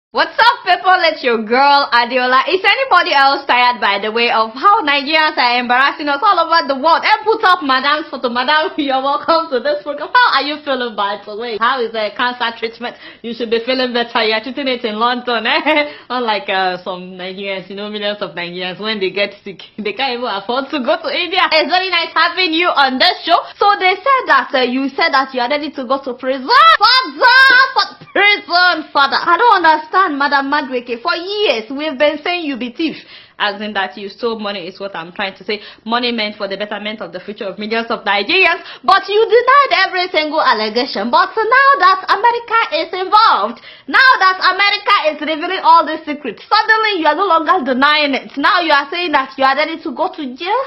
What's up, people? It's your girl, Adeola. Is anybody else tired, by the way, of how Nigerians are embarrassing us all over the world? And put up Madam's photo. Madam, you're welcome to this program. How are you feeling, by the way? How is the cancer treatment? You should be feeling better. You're treating it in London, eh? Unlike some Nigerians, millions of Nigerians, when they get sick, they can't even afford to go to India. It's very nice having you on this show. So they said that you said that you are ready to go to prison. Prison, father. I don't understand, Madam Madweke. For years, we've been saying you be thief. As in that you stole money is what I'm trying to say. Money meant for the betterment of the future of millions of Nigerians. But you denied every single allegation. But now that America is involved, now that America is revealing all these secrets, suddenly you are no longer denying it. Now you are saying that you are ready to go to jail.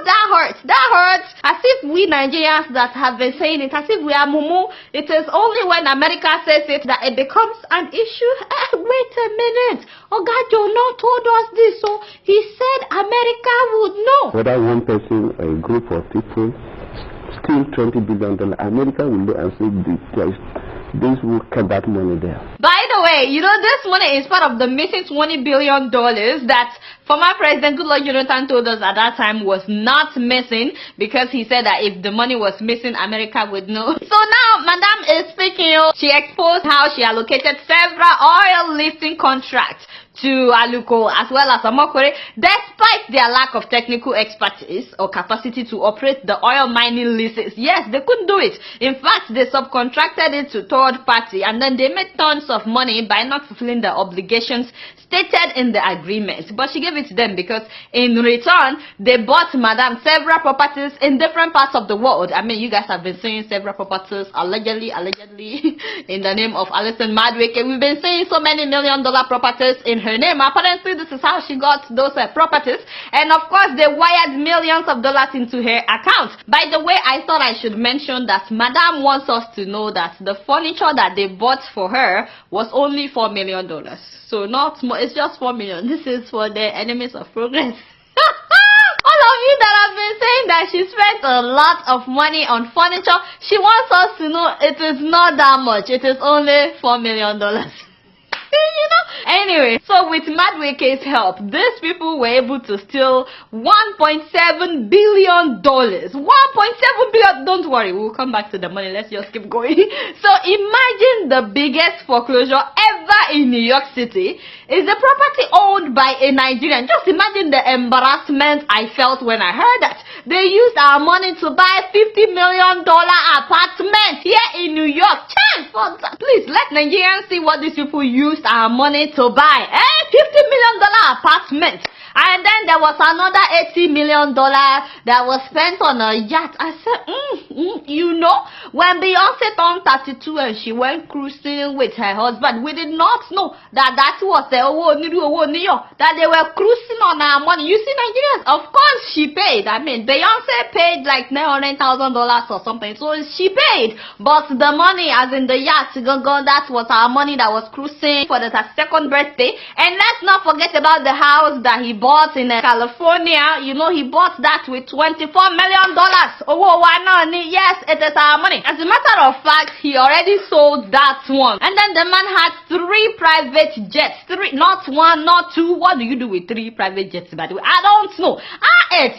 That hurts. That hurts. As if we Nigerians that have been saying it, as if we are mumu. It is only when America says it that it becomes an issue. Wait a minute. Oh God, you not told us this. So he said America would know. Whether one person or a group of people steal $20 billion, America will look and say this will get that money there. By the way, this money is part of the missing $20 billion that former President Goodluck Jonathan told us at that time was not missing, because he said that if the money was missing, America would know. So now, Madam is speaking. She exposed how she allocated several oil lifting contracts to Aluko as well as Amokore, despite their lack of technical expertise or capacity to operate the oil mining leases. Yes, they couldn't do it. In fact, they subcontracted it to third party, and then they made tons of money by not fulfilling the obligations stated in the agreement. But she gave it to them because in return, they bought Madam several properties in different parts of the world. I mean, you guys have been seeing several properties allegedly in the name of Alison Madweke. We've been seeing so many $1 million properties in her name. Apparently, this is how she got those properties. And of course, they wired millions of dollars into her account. By the way, I thought I should mention that Madam wants us to know that the furniture that they bought for her was only $4 million. So not more, it's just 4 million. This is for the enemies of progress. All of you that have been saying that she spent a lot of money on furniture, she wants us to know it is not that much. It is only $4 million. Anyway, so with Madweke's help, these people were able to steal $1.7 billion. $1.7 billion. Don't worry, we'll come back to the money. Let's just keep going. So imagine the biggest foreclosure ever in New York City is the property owned by a Nigerian. Just imagine the embarrassment I felt when I heard that. They used our money to buy $50 million apartment here in New York. Please, let Nigerians see what these people used our money to buy. $50 million apartment. And then there was another $80 million that was spent on a yacht. I said, when Beyonce turned 32 and she went cruising with her husband, we did not know that was the that they were cruising on our money. You see, Nigerians, of course she paid. I mean, Beyonce paid like $900,000 or something. So she paid. But the money, as in the yacht, that was our money that was cruising for the 32nd birthday. And let's not forget about the house that he bought in California. He bought that with $24 million. Yes, it is our money. As a matter of fact, he already sold that one. And then the man had 3 private jets. 3, not 1, not 2. What do you do with 3 private jets, by the way? I don't know. 58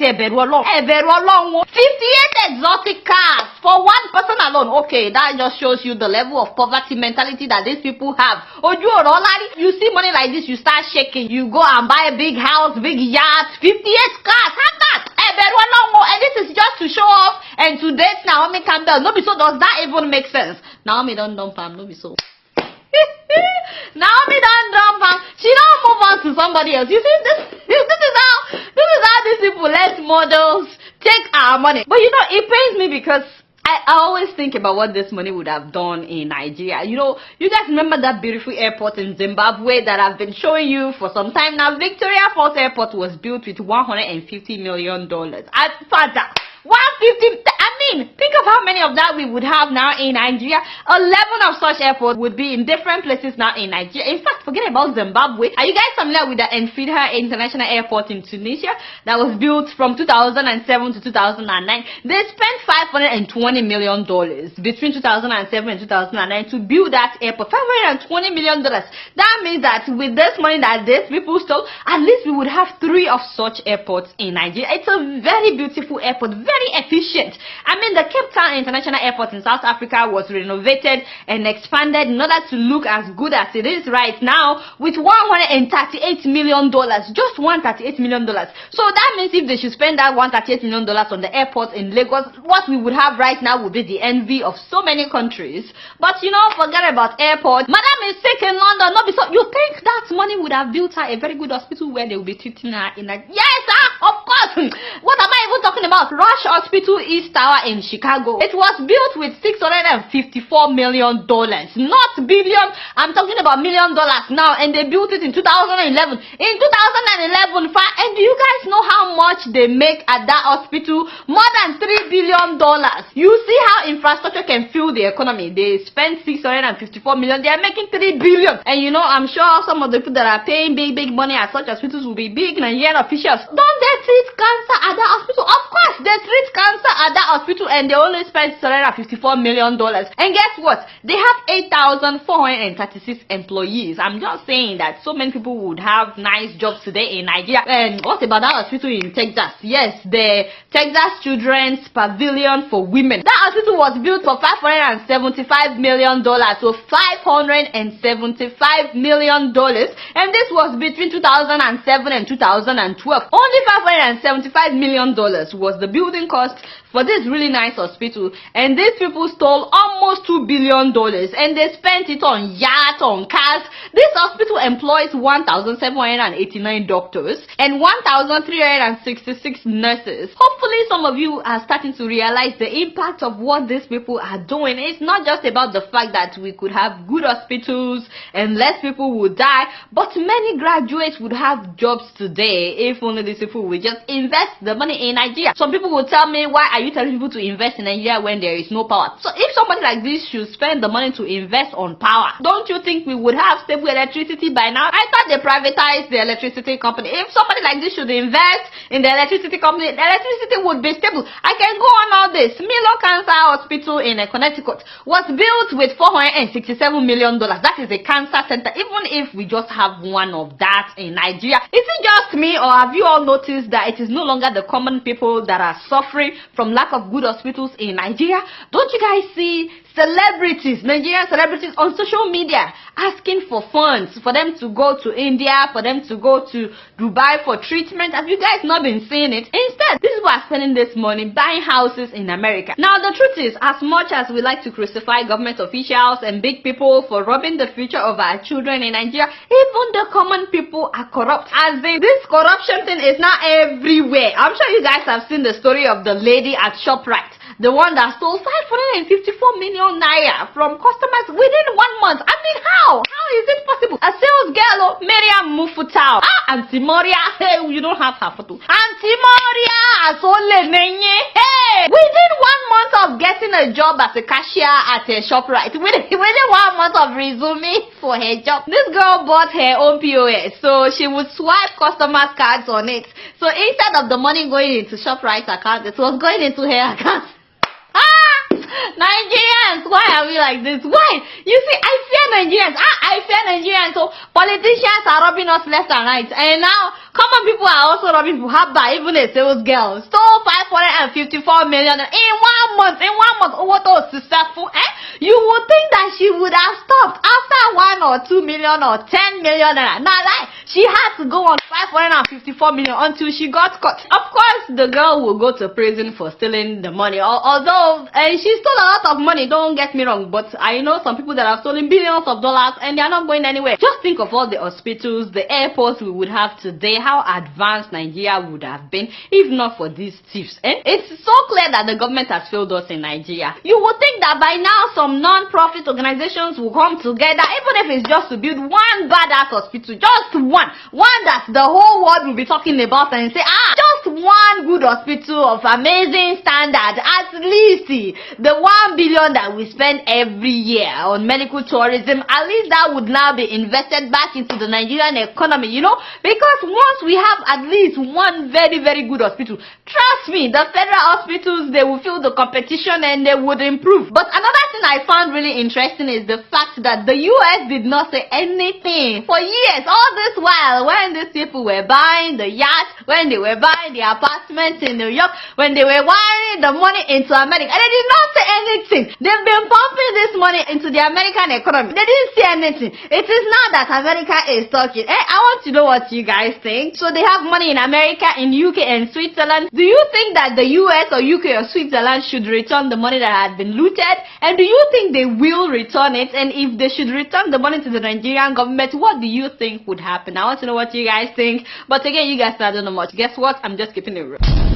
exotic cars for one person alone. Okay, that just shows you the level of poverty mentality that these people have. You see money like this, you start shaking. You go and buy a big house, big yacht, 58 cars. Have that. And this is just to show off and to date Naomi Campbell. No be so. Does that even make sense? Naomi don't dump him. No be so. Naomi don't dump him. She don't move on to somebody else. You see, this is how these people let models take our money. But it pains me because I always think about what this money would have done in Nigeria. You guys remember that beautiful airport in Zimbabwe that I've been showing you for some time now? Victoria Falls Airport was built with $150 million. Father, 150. I mean, think of how many of that we would have now in Nigeria. 11 of such airports would be in different places now in Nigeria. In fact, forget about Zimbabwe. Are you guys familiar with the Enfidha International Airport in Tunisia that was built from 2007 to 2009? They spent $520 million between 2007 and 2009 to build that airport. $520 million. That means that with this money that these people stole, at least we would have 3 of such airports in Nigeria. It's a very beautiful airport, very efficient. I mean, the Cape Town International Airport in South Africa was renovated and expanded in order to look as good as it is right now with $138 million. Just $138 million. So that means if they should spend that $138 million on the airport in Lagos, what we would have right now would be the envy of so many countries. But you know, forget about airport. Madam is sick in London. No, so you think that money would have built her a very good hospital where they will be treating her in a... Yes, of course. What am I even talking about? Rush Hospital East Tower in Chicago. It was built with $654 million. Not billion. I'm talking about $1 million now. And they built it in 2011. In 2011, and do you guys know how much they make at that hospital? More than $3 billion. You see how infrastructure can fuel the economy. They spend $654 million. They are making $3 billion. And you know, I'm sure some of the people that are paying big money at such hospitals will be big Nigerian officials. Don't they treat cancer at that hospital? Of course, they treat cancer at that hospital and they only spend $654 million. And guess what? They have 8,436 employees. I'm just saying that so many people would have nice jobs today in Nigeria. And what about that hospital in Texas? Yes, the Texas Children's Pavilion for Women. That hospital was built for $575 million. So $575 million. And this was between 2007 and 2012. Only $575 million was the building cost for this really nice hospital, and these people stole almost $2 billion and they spent it on yachts, on cars. This hospital employs 1,789 doctors and 1,366 nurses. Hopefully some of you are starting to realize the impact of what these people are doing. It's not just about the fact that we could have good hospitals and less people would die, but many graduates would have jobs today if only these people would just invest the money in Nigeria. Some people will tell me, why are you telling people to invest in Nigeria when there is no power? So if somebody like this should spend the money to invest on power, don't you think we would have stable electricity by now? I thought they privatized the electricity company. If somebody like this should invest in the electricity company, the electricity would be stable. I can go on all this. Milo Cancer Hospital in Connecticut was built with $467 million. That is a cancer center. Even if we just have one of that in Nigeria, is it just me, or have you all noticed that it is no longer the common people that are suffering from lack of good hospitals in Nigeria? Don't you guys see celebrities, Nigerian celebrities on social media asking for funds for them to go to India, for them to go to Dubai for treatment? Have you guys not been seeing it? Instead, these people are spending this money buying houses in America. Now, the truth is, as much as we like to crucify government officials and big people for robbing the future of our children in Nigeria, even the common people are corrupt. As in, this corruption thing is now everywhere. I'm sure you guys have seen the story of the lady at ShopRite, the one that stole 554 million naira from customers within 1 month. I mean, how? How is it possible? A sales girl, Miriam Mufutao. Auntie Moria. Hey, you don't have her photo. Auntie Moria, hey, within 1 month of getting a job as a cashier at a ShopRite, within 1 month of resuming for her job, this girl bought her own POS, so she would swipe customers' cards on it. So instead of the money going into ShopRite's account, it was going into her account. Nigerians, why are we like this? Why? You see, I fear Nigerians. I fear Nigerians. So politicians are robbing us left and right, and now common people are also robbing people. Haba, even a sales girl stole 554 million in 1 month. In 1 month, what was successful? You would think that she would have stopped after 1 or 2 million or 10 million. Now, like, she had to go on 554 million until she got caught. Of course, the girl will go to prison for stealing the money. Although she stole a lot of money, don't get me wrong, but I know some people that have stolen billions of dollars and they are not going anywhere. Just think of all the hospitals, the airports we would have today, how advanced Nigeria would have been if not for these thieves. And it's so clear that the government has failed us in Nigeria. You would think that by now some non-profit organizations will come together, even if it's just to build one badass hospital, just One that the whole world will be talking about and say, just one good hospital of amazing standard, at least the 1 billion that we spend every year on medical tourism, at least that would now be invested back into the Nigerian economy, you know, because once we have at least one very, very good hospital, trust me, the federal hospitals, they will feel the competition and they would improve. But another thing I found really interesting is the fact that the US did not say anything for years, all this while, when these people were buying the yacht, when they were buying the apartments in New York, when they were wiring the money into America, and they did not say anything. They've been pumping this money into the American economy. They didn't say anything. It is now that America is talking. I want to know what you guys think. So they have money in America, in UK and Switzerland. Do you think that the US or UK or Switzerland should return the money that had been looted? And do you think they will return it? And if they should return the money to the Nigerian government, what do you think would happen? I want to know what you guys think. But again, you guys don't know much. Guess what? I'm just keeping it real.